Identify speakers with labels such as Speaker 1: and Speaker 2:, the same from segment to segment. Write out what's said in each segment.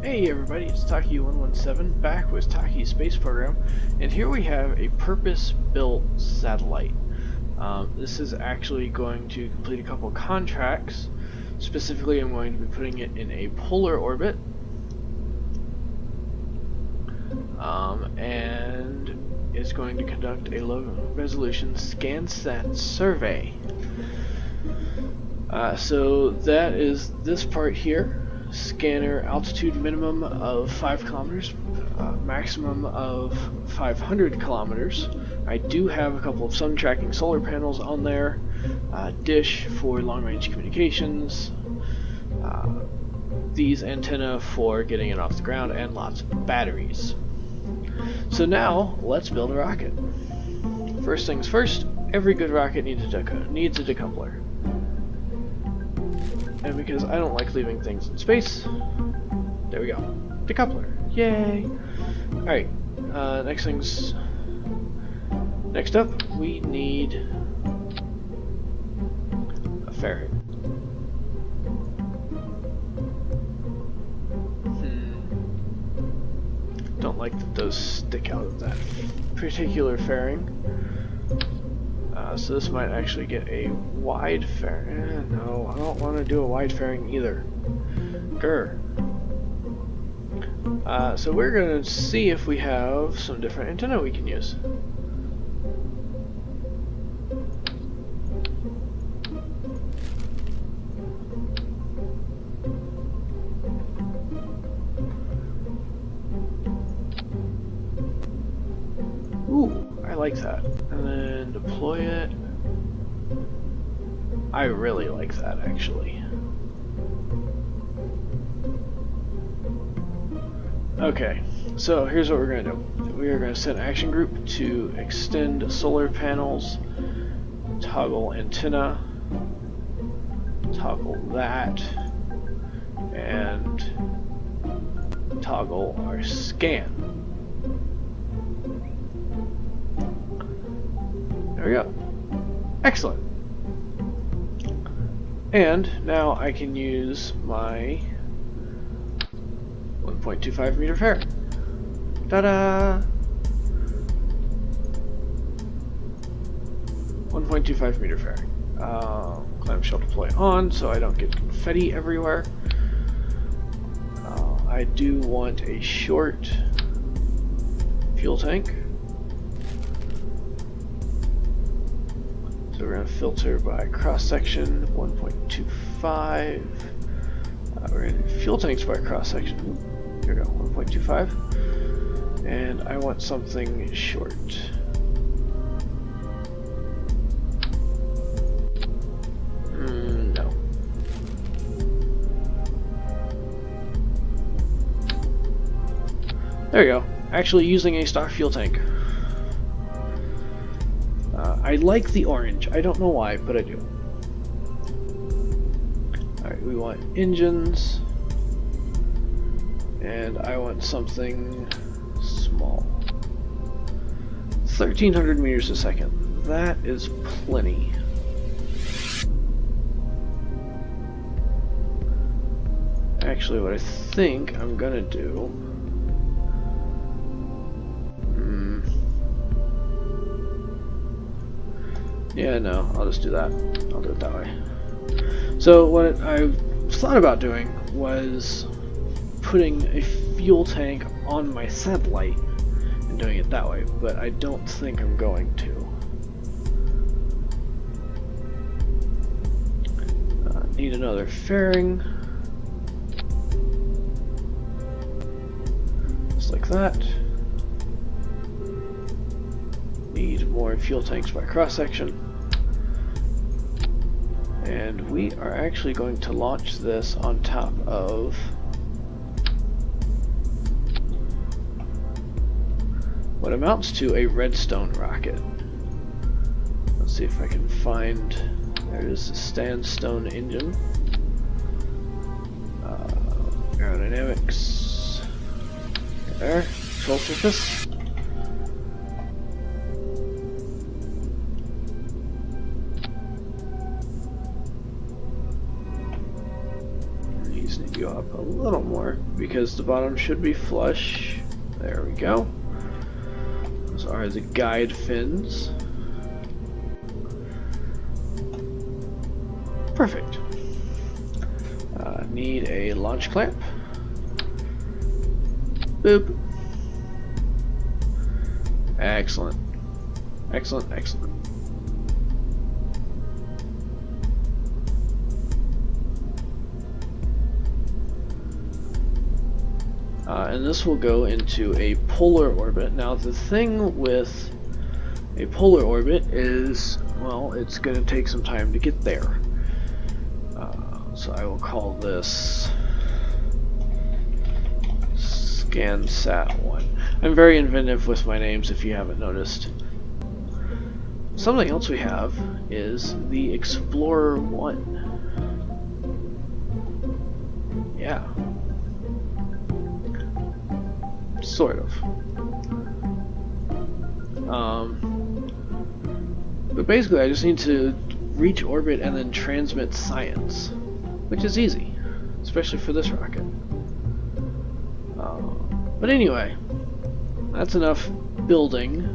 Speaker 1: Hey everybody, it's Taki117 back with Taki's Space Program, and here we have a purpose-built satellite. This is actually going to complete a couple contracts. Specifically, I'm going to be putting it in a polar orbit, and it's going to conduct a low-resolution ScanSat survey. So that is this part here. Scanner altitude minimum of 5 kilometers, maximum of 500 kilometers. I do have a couple of sun tracking solar panels on there, dish for long range communications, these antenna for getting it off the ground, and lots of batteries. So now let's build a rocket. First things first, every good rocket needs a decoupler. And because I don't like leaving things in space, there we go. Decoupler. Yay! Alright, next up, we need a ferret. Don't like that those stick out of that particular fairing. So this might actually get a wide fairing. No, I don't want to do a wide fairing either. Grr. So we're going to see if we have some different antenna we can use. Ooh, I like that. And then deploy it. I really like that, actually. Okay, so here's what we're going to do. We are going to send action group to extend solar panels, toggle antenna, toggle that, and toggle our scan. There we go. Excellent. And now I can use my 1.25 meter fairing. Ta-da! 1.25 meter fairing. Clamshell deploy on so I don't get confetti everywhere. I do want a short fuel tank. So we're going to filter by cross-section, 1.25. We're going to do fuel tanks by cross-section. Here we go, 1.25. And I want something short. No. There we go. Actually using a stock fuel tank. I like the orange. I don't know why, but I do. Alright, we want engines. And I want something small. 1,300 meters a second. That is plenty. Actually, what I think I'm gonna do... Yeah, no, I'll just do that. I'll do it that way. So what I thought about doing was putting a fuel tank on my satellite and doing it that way, but I don't think I'm going to. Need another fairing. Just like that. Need more fuel tanks by cross-section. And we are actually going to launch this on top of what amounts to a redstone rocket. Let's see if I can find... There's a standstone engine. Aerodynamics. There. Control surface. up a little more because the bottom should be flush. There we go. Those are the guide fins. Perfect. Need a launch clamp. Boop. Excellent. Excellent, excellent. And this will go into a polar orbit. Now the thing with a polar orbit is, well, it's going to take some time to get there. So I will call this ScanSat-1. I'm very inventive with my names if you haven't noticed. Something else we have is the Explorer-1. Yeah. Sort of. But basically I just need to reach orbit and then transmit science, which is easy, especially for this rocket. But anyway, that's enough building.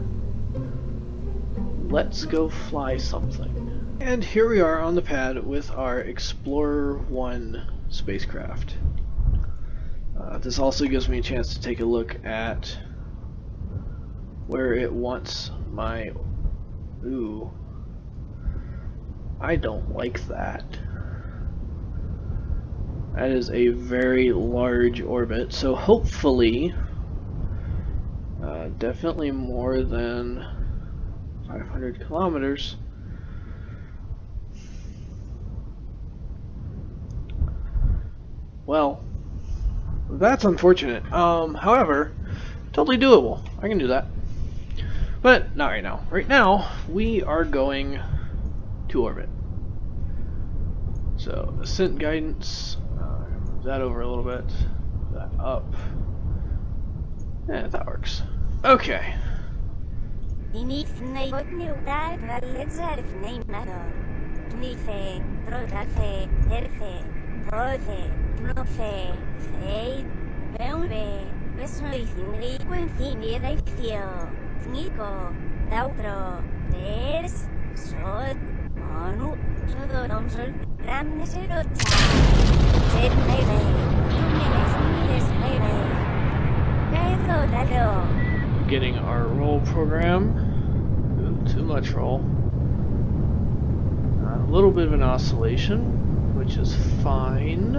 Speaker 1: Let's go fly something. And here we are on the pad with our Explorer-1 spacecraft. This also gives me a chance to take a look at where it wants my... Ooh. I don't like that. That is a very large orbit, so hopefully, definitely more than 500 kilometers. Well, that's unfortunate. However, totally doable. I can do that. But not right now. Right now, we are going to orbit. So, ascent guidance, move that over a little bit, that up. Yeah, that works. Okay. Getting our roll program. Ooh, too much roll. A little bit of an oscillation, which is fine.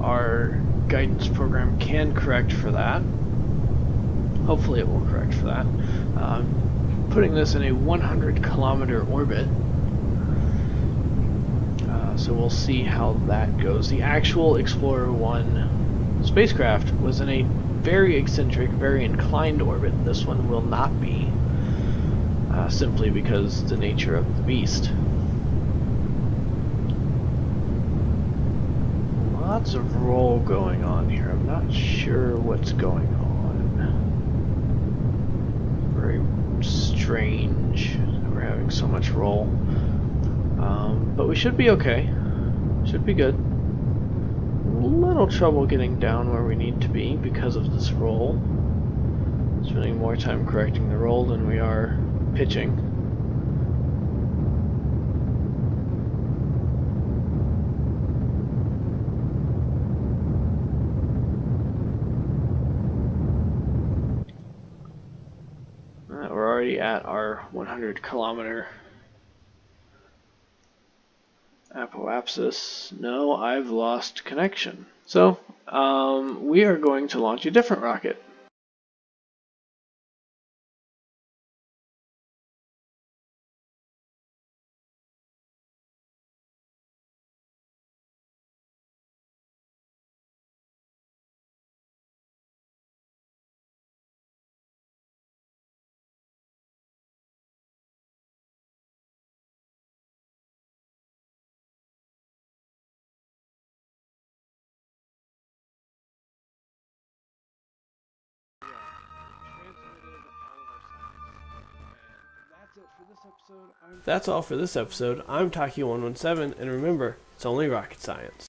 Speaker 1: Our guidance program can correct for that. Hopefully it will correct for that. Putting this in a 100 kilometer orbit. So we'll see how that goes. The actual Explorer-1 spacecraft was in a very eccentric, very inclined orbit. This one will not be, simply because the nature of the beast. Lots of roll going on here. I'm not sure what's going on. Very strange that we're having so much roll. But we should be okay. Should be good. A little trouble getting down where we need to be because of this roll. Spending more time correcting the roll than we are pitching. We're already at our 100 kilometer apoapsis. No, I've lost connection. So, we are going to launch a different rocket. That's all for this episode. I'm
Speaker 2: Taki117, and remember, it's only rocket science.